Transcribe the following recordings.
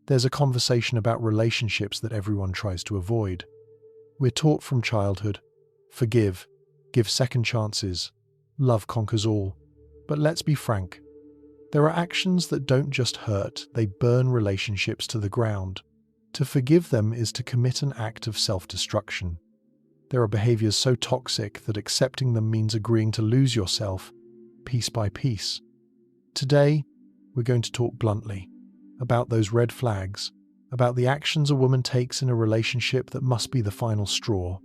There's a conversation about relationships that everyone tries to avoid. We're taught from childhood, forgive, give second chances, love conquers all. But let's be frank, there are actions that don't just hurt, they burn relationships to the ground. To forgive them is to commit an act of self-destruction. There are behaviors so toxic that accepting them means agreeing to lose yourself, piece by piece. Today, we're going to talk bluntly about those red flags, about the actions a woman takes in a relationship that must be the final straw.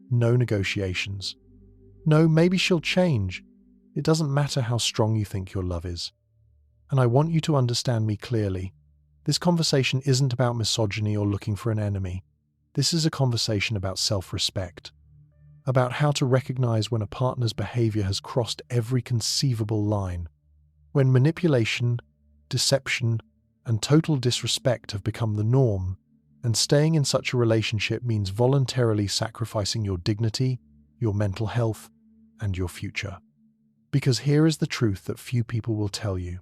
No negotiations. No, maybe she'll change. It doesn't matter how strong you think your love is. And I want you to understand me clearly. This conversation isn't about misogyny or looking for an enemy. This is a conversation about self-respect, about how to recognize when a partner's behavior has crossed every conceivable line, when manipulation, deception, and total disrespect have become the norm, and staying in such a relationship means voluntarily sacrificing your dignity, your mental health, and your future. Because here is the truth that few people will tell you.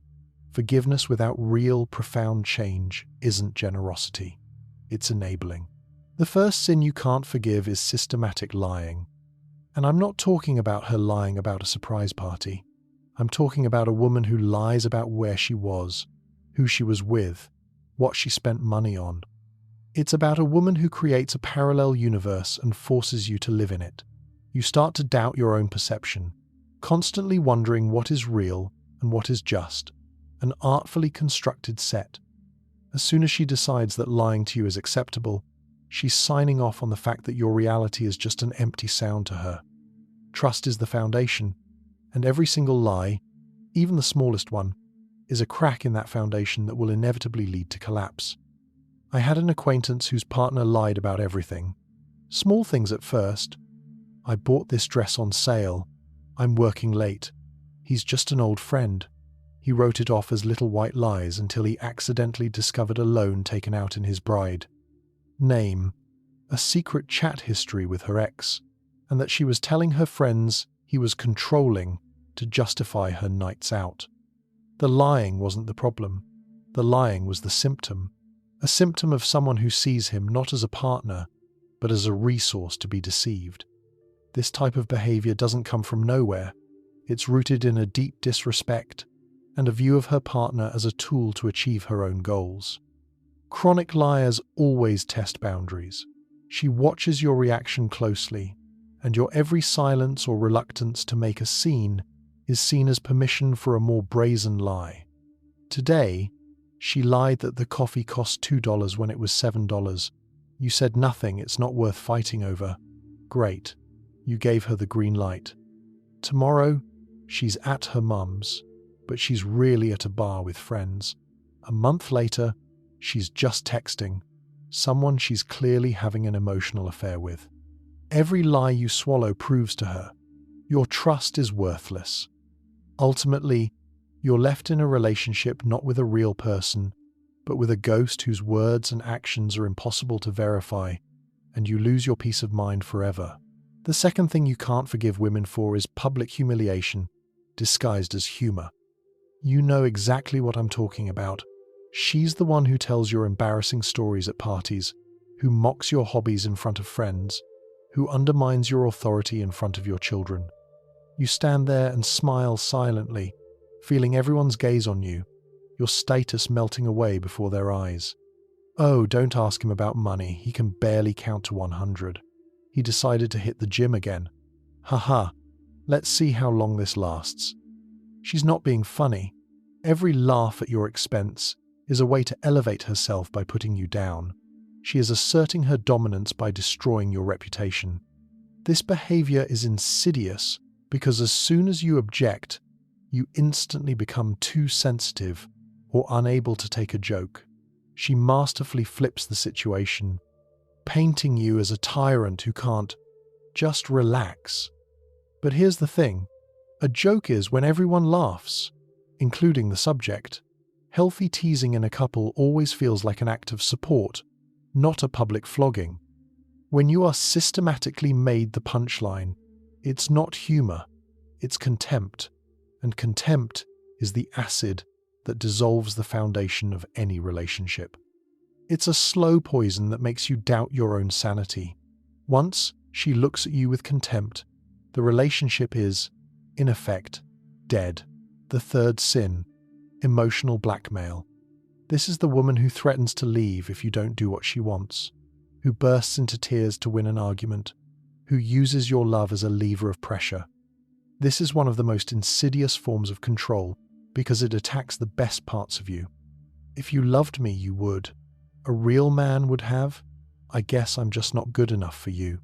Forgiveness without real, profound change isn't generosity. It's enabling. The first sin you can't forgive is systematic lying. And I'm not talking about her lying about a surprise party. I'm talking about a woman who lies about where she was, who she was with, what she spent money on. It's about a woman who creates a parallel universe and forces you to live in it. You start to doubt your own perception, constantly wondering what is real and what is just, an artfully constructed set. As soon as she decides that lying to you is acceptable, she's signing off on the fact that your reality is just an empty sound to her. Trust is the foundation, and every single lie, even the smallest one, is a crack in that foundation that will inevitably lead to collapse. I had an acquaintance whose partner lied about everything. Small things at first. I bought this dress on sale. I'm working late. He's just an old friend. He wrote it off as little white lies until he accidentally discovered a loan taken out in his bride name, a secret chat history with her ex, and that she was telling her friends he was controlling to justify her nights out. The lying wasn't the problem. The lying was the symptom, a symptom of someone who sees him not as a partner, but as a resource to be deceived. This type of behavior doesn't come from nowhere. It's rooted in a deep disrespect and a view of her partner as a tool to achieve her own goals. Chronic liars always test boundaries. She watches your reaction closely, and your every silence or reluctance to make a scene is seen as permission for a more brazen lie. Today, she lied that the coffee cost $2 when it was $7. You said nothing, it's not worth fighting over. Great. You gave her the green light. Tomorrow, she's at her mum's, but she's really at a bar with friends. A month later, she's just texting someone she's clearly having an emotional affair with. Every lie you swallow proves to her your trust is worthless. Ultimately, you're left in a relationship not with a real person, but with a ghost whose words and actions are impossible to verify, and you lose your peace of mind forever. The second thing you can't forgive women for is public humiliation, disguised as humor. You know exactly what I'm talking about. She's the one who tells your embarrassing stories at parties, who mocks your hobbies in front of friends, who undermines your authority in front of your children. You stand there and smile silently, feeling everyone's gaze on you, your status melting away before their eyes. Oh, don't ask him about money, he can barely count to 100. He decided to hit the gym again. Haha, let's see how long this lasts. She's not being funny. Every laugh at your expense is a way to elevate herself by putting you down. She is asserting her dominance by destroying your reputation. This behavior is insidious because as soon as you object, you instantly become too sensitive or unable to take a joke. She masterfully flips the situation, painting you as a tyrant who can't just relax. But here's the thing. A joke is when everyone laughs, including the subject. Healthy teasing in a couple always feels like an act of support, not a public flogging. When you are systematically made the punchline, it's not humor, it's contempt. And contempt is the acid that dissolves the foundation of any relationship. It's a slow poison that makes you doubt your own sanity. Once she looks at you with contempt, the relationship is, in effect, dead. The third sin, emotional blackmail. This is the woman who threatens to leave if you don't do what she wants, who bursts into tears to win an argument, who uses your love as a lever of pressure. This is one of the most insidious forms of control because it attacks the best parts of you. If you loved me, you would. A real man would have. I guess I'm just not good enough for you.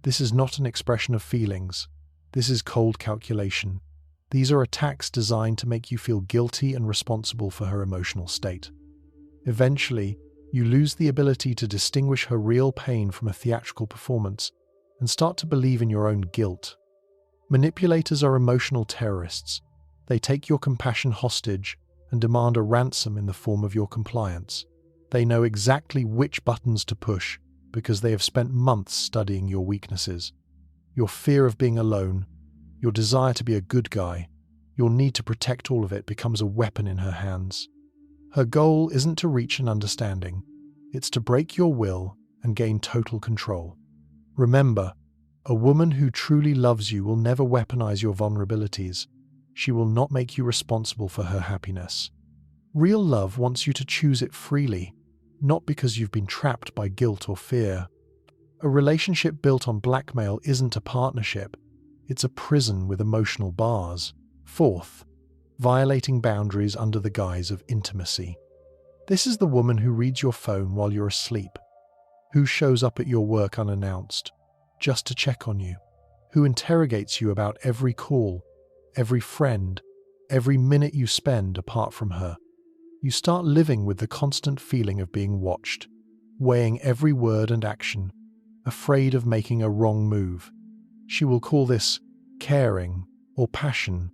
This is not an expression of feelings. This is cold calculation. These are attacks designed to make you feel guilty and responsible for her emotional state. Eventually, you lose the ability to distinguish her real pain from a theatrical performance and start to believe in your own guilt. Manipulators are emotional terrorists. They take your compassion hostage and demand a ransom in the form of your compliance. They know exactly which buttons to push because they have spent months studying your weaknesses. Your fear of being alone, your desire to be a good guy, your need to protect all of it becomes a weapon in her hands. Her goal isn't to reach an understanding. It's to break your will and gain total control. Remember, a woman who truly loves you will never weaponize your vulnerabilities. She will not make you responsible for her happiness. Real love wants you to choose it freely, not because you've been trapped by guilt or fear. A relationship built on blackmail isn't a partnership. It's a prison with emotional bars. Fourth, violating boundaries under the guise of intimacy. This is the woman who reads your phone while you're asleep, who shows up at your work unannounced, just to check on you, who interrogates you about every call, every friend, every minute you spend apart from her. You start living with the constant feeling of being watched, weighing every word and action, afraid of making a wrong move. She will call this caring or passion,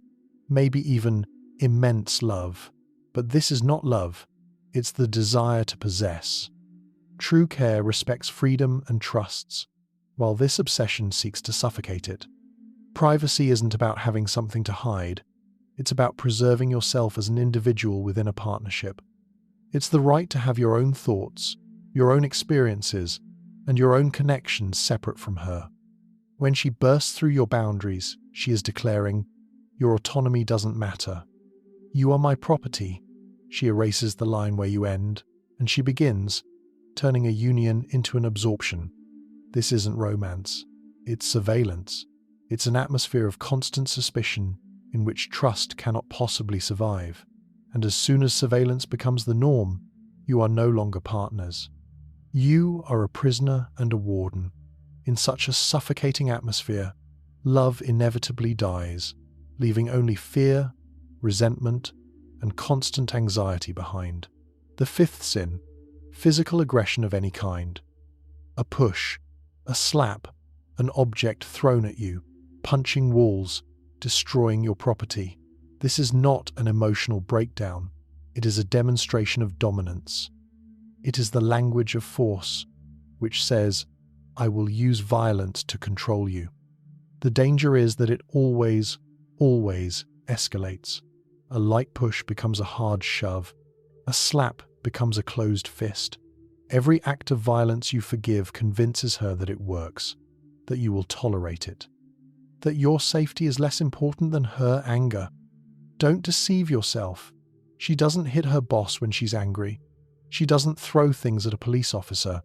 maybe even immense love. But this is not love. It's the desire to possess. True care respects freedom and trusts, while this obsession seeks to suffocate it. Privacy isn't about having something to hide. It's about preserving yourself as an individual within a partnership. It's the right to have your own thoughts, your own experiences, and your own connections separate from her. When she bursts through your boundaries, she is declaring, "Your autonomy doesn't matter. You are my property." She erases the line where you end, and she begins, turning a union into an absorption. This isn't romance. It's surveillance. It's an atmosphere of constant suspicion in which trust cannot possibly survive. And as soon as surveillance becomes the norm, you are no longer partners. You are a prisoner and a warden. In such a suffocating atmosphere, love inevitably dies, leaving only fear, resentment, and constant anxiety behind. The fifth sin, physical aggression of any kind. A push, a slap, an object thrown at you, punching walls, destroying your property. This is not an emotional breakdown. It is a demonstration of dominance. It is the language of force, which says, "I will use violence to control you." The danger is that it always escalates. A light push becomes a hard shove. A slap becomes a closed fist. Every act of violence you forgive convinces her that it works, that you will tolerate it, that your safety is less important than her anger. Don't deceive yourself. She doesn't hit her boss when she's angry. She doesn't throw things at a police officer.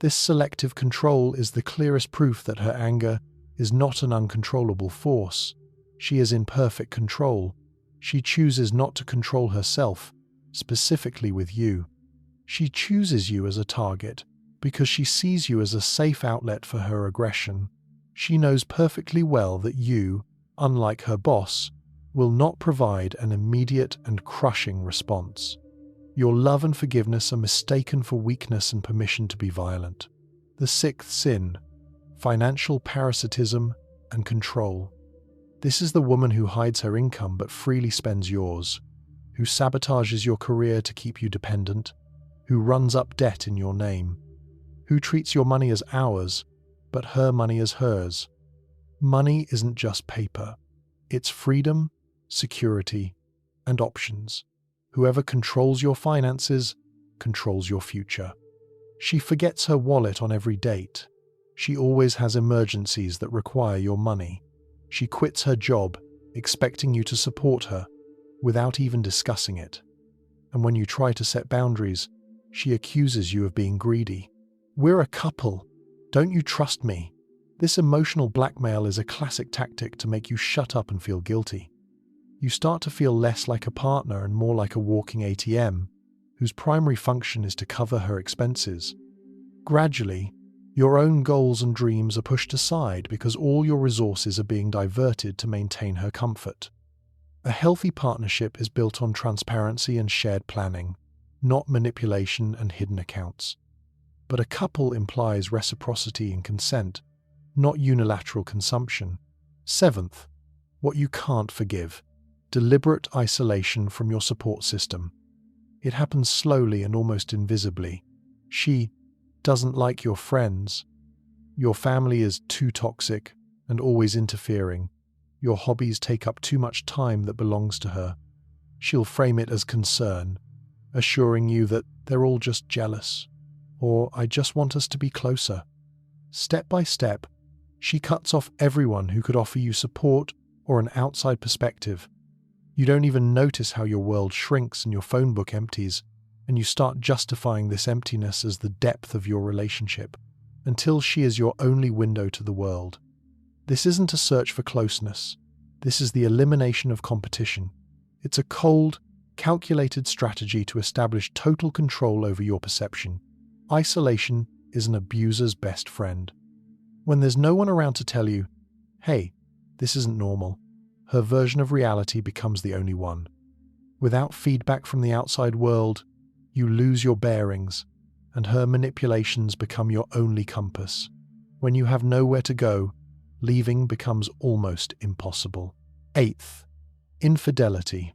This selective control is the clearest proof that her anger is not an uncontrollable force. She is in perfect control. She chooses not to control herself, specifically with you. She chooses you as a target because she sees you as a safe outlet for her aggression. She knows perfectly well that you, unlike her boss, will not provide an immediate and crushing response. Your love and forgiveness are mistaken for weakness and permission to be violent. The sixth sin, financial parasitism and control. This is the woman who hides her income but freely spends yours, who sabotages your career to keep you dependent, who runs up debt in your name, who treats your money as ours, but her money as hers. Money isn't just paper. It's freedom, security, and options. Whoever controls your finances controls your future. She forgets her wallet on every date. She always has emergencies that require your money. She quits her job, expecting you to support her, without even discussing it. And when you try to set boundaries, she accuses you of being greedy. We're a couple. Don't you trust me? This emotional blackmail is a classic tactic to make you shut up and feel guilty. You start to feel less like a partner and more like a walking ATM, whose primary function is to cover her expenses. Gradually, your own goals and dreams are pushed aside because all your resources are being diverted to maintain her comfort. A healthy partnership is built on transparency and shared planning, not manipulation and hidden accounts. But a couple implies reciprocity and consent, not unilateral consumption. Seventh, what you can't forgive: deliberate isolation from your support system. It happens slowly and almost invisibly. She doesn't like your friends. Your family is too toxic and always interfering. Your hobbies take up too much time that belongs to her. She'll frame it as concern, assuring you that they're all just jealous, or I just want us to be closer. Step by step, she cuts off everyone who could offer you support or an outside perspective. You don't even notice how your world shrinks and your phone book empties, and you start justifying this emptiness as the depth of your relationship, until she is your only window to the world. This isn't a search for closeness. This is the elimination of competition. It's a cold, calculated strategy to establish total control over your perception. Isolation is an abuser's best friend. When there's no one around to tell you, hey, this isn't normal, her version of reality becomes the only one. Without feedback from the outside world, you lose your bearings, and her manipulations become your only compass. When you have nowhere to go, leaving becomes almost impossible. Eighth, infidelity.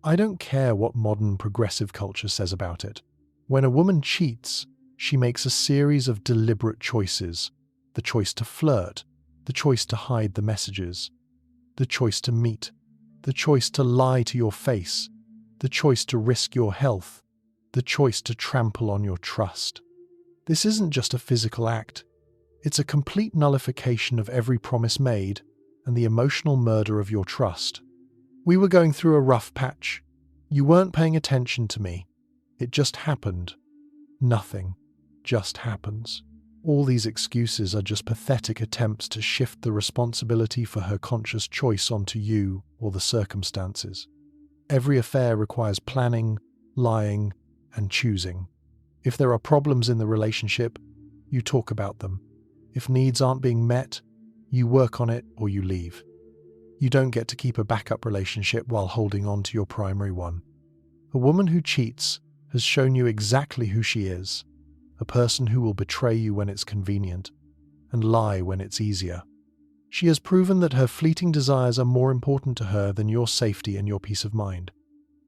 I don't care what modern progressive culture says about it. When a woman cheats, she makes a series of deliberate choices. The choice to flirt, the choice to hide the messages, the choice to meet, the choice to lie to your face, the choice to risk your health, the choice to trample on your trust. This isn't just a physical act. It's a complete nullification of every promise made and the emotional murder of your trust. We were going through a rough patch. You weren't paying attention to me. It just happened. Nothing just happens. All these excuses are just pathetic attempts to shift the responsibility for her conscious choice onto you or the circumstances. Every affair requires planning, lying, and choosing. If there are problems in the relationship, you talk about them. If needs aren't being met, you work on it or you leave. You don't get to keep a backup relationship while holding on to your primary one. A woman who cheats has shown you exactly who she is, a person who will betray you when it's convenient and lie when it's easier. She has proven that her fleeting desires are more important to her than your safety and your peace of mind.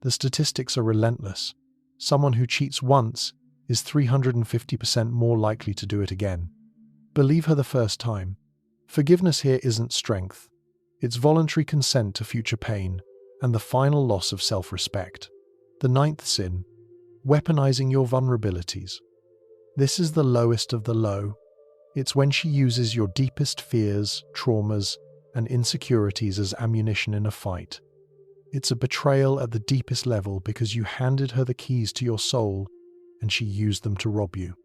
The statistics are relentless. Someone who cheats once is 350% more likely to do it again. Believe her the first time. Forgiveness here isn't strength. It's voluntary consent to future pain and the final loss of self-respect. The ninth sin: weaponizing your vulnerabilities. This is the lowest of the low. It's when she uses your deepest fears, traumas, and insecurities as ammunition in a fight. It's a betrayal at the deepest level because you handed her the keys to your soul and she used them to rob you.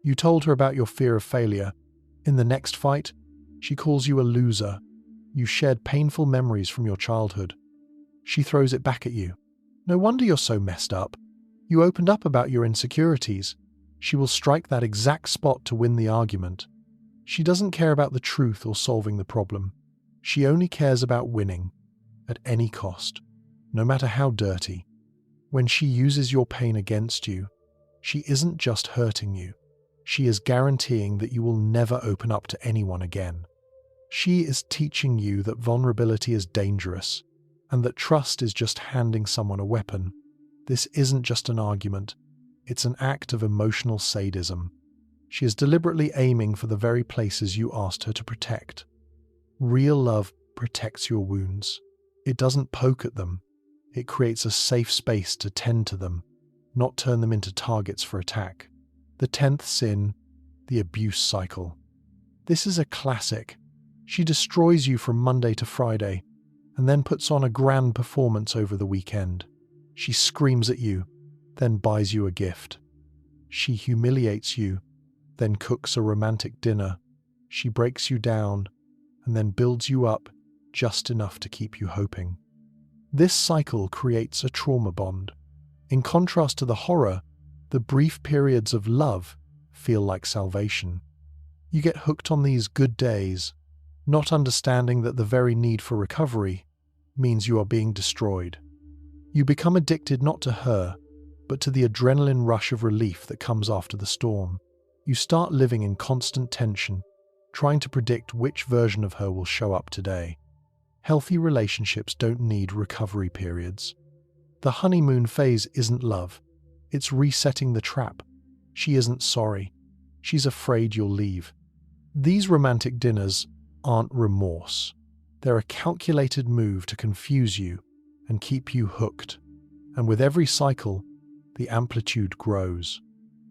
You told her about your fear of failure. In the next fight, she calls you a loser. You shared painful memories from your childhood. She throws it back at you. No wonder you're so messed up. You opened up about your insecurities. She will strike that exact spot to win the argument. She doesn't care about the truth or solving the problem. She only cares about winning, at any cost, no matter how dirty. When she uses your pain against you, she isn't just hurting you. She is guaranteeing that you will never open up to anyone again. She is teaching you that vulnerability is dangerous and that trust is just handing someone a weapon. This isn't just an argument. It's an act of emotional sadism. She is deliberately aiming for the very places you asked her to protect. Real love protects your wounds. It doesn't poke at them. It creates a safe space to tend to them, not turn them into targets for attack. The 10th sin, the abuse cycle. This is a classic. She destroys you from Monday to Friday, and then puts on a grand performance over the weekend. She screams at you, then buys you a gift. She humiliates you, then cooks a romantic dinner. She breaks you down, and then builds you up just enough to keep you hoping. This cycle creates a trauma bond. In contrast to the horror, the brief periods of love feel like salvation. You get hooked on these good days, not understanding that the very need for recovery means you are being destroyed. You become addicted not to her, but to the adrenaline rush of relief that comes after the storm. You start living in constant tension, trying to predict which version of her will show up today. Healthy relationships don't need recovery periods. The honeymoon phase isn't love. It's resetting the trap. She isn't sorry. She's afraid you'll leave. These romantic dinners aren't remorse. They're a calculated move to confuse you and keep you hooked. And with every cycle, the amplitude grows.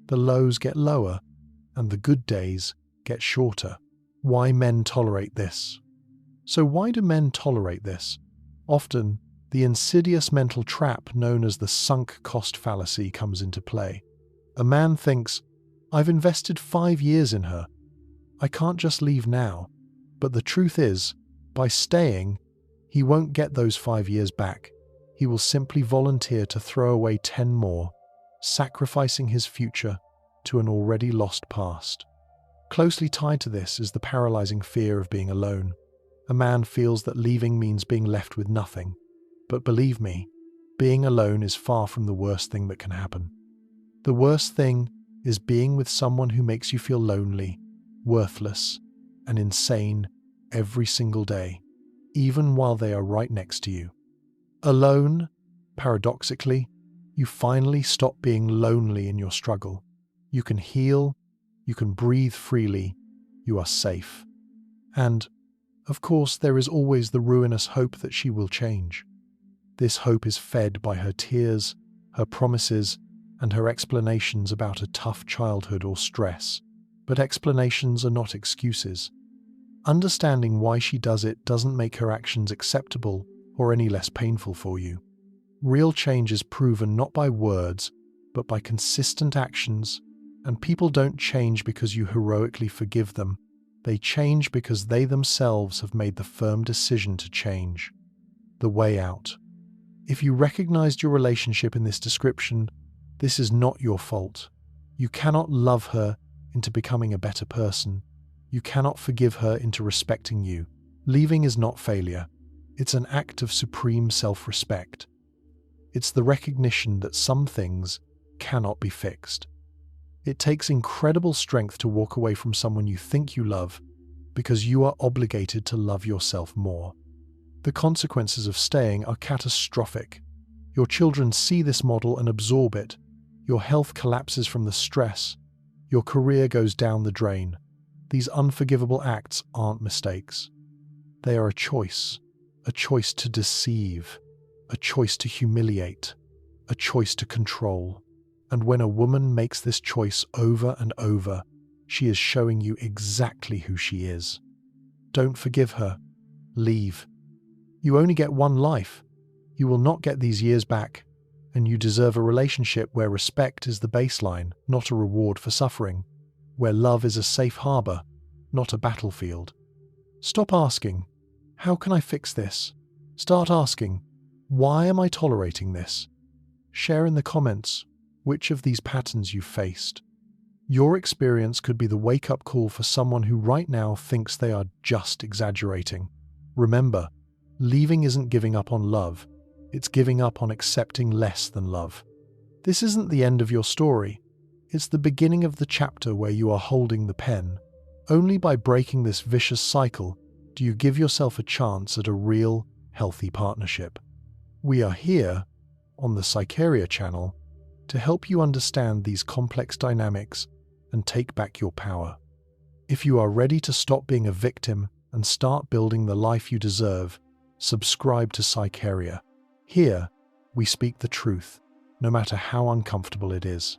The lows get lower, and the good days get shorter. Why men tolerate this? So why do men tolerate this? Often, the insidious mental trap known as the sunk cost fallacy comes into play. A man thinks, I've invested 5 years in her. I can't just leave now. But the truth is, by staying, he won't get those 5 years back. He will simply volunteer to throw away 10 more, sacrificing his future to an already lost past. Closely tied to this is the paralyzing fear of being alone. A man feels that leaving means being left with nothing. But believe me, being alone is far from the worst thing that can happen. The worst thing is being with someone who makes you feel lonely, worthless, and insane every single day, even while they are right next to you. Alone, paradoxically, you finally stop being lonely in your struggle. You can heal, you can breathe freely, you are safe. And, of course, there is always the ruinous hope that she will change. This hope is fed by her tears, her promises, and her explanations about a tough childhood or stress. But explanations are not excuses. Understanding why she does it doesn't make her actions acceptable or any less painful for you. Real change is proven not by words, but by consistent actions, and people don't change because you heroically forgive them. They change because they themselves have made the firm decision to change. The way out. If you recognized your relationship in this description, this is not your fault. You cannot love her into becoming a better person. You cannot forgive her into respecting you. Leaving is not failure. It's an act of supreme self-respect. It's the recognition that some things cannot be fixed. It takes incredible strength to walk away from someone you think you love because you are obligated to love yourself more. The consequences of staying are catastrophic. Your children see this model and absorb it. Your health collapses from the stress. Your career goes down the drain. These unforgivable acts aren't mistakes. They are a choice to deceive, a choice to humiliate, a choice to control. And when a woman makes this choice over and over, she is showing you exactly who she is. Don't forgive her. Leave. You only get one life. You will not get these years back, and you deserve a relationship where respect is the baseline, not a reward for suffering, where love is a safe harbor, not a battlefield. Stop asking, how can I fix this? Start asking, why am I tolerating this? Share in the comments which of these patterns you've faced. Your experience could be the wake-up call for someone who right now thinks they are just exaggerating. Remember, leaving isn't giving up on love, it's giving up on accepting less than love. This isn't the end of your story, it's the beginning of the chapter where you are holding the pen. Only by breaking this vicious cycle do you give yourself a chance at a real, healthy partnership. We are here, on the Psycheria channel, to help you understand these complex dynamics and take back your power. If you are ready to stop being a victim and start building the life you deserve, subscribe to Psycheria. Here, we speak the truth, no matter how uncomfortable it is.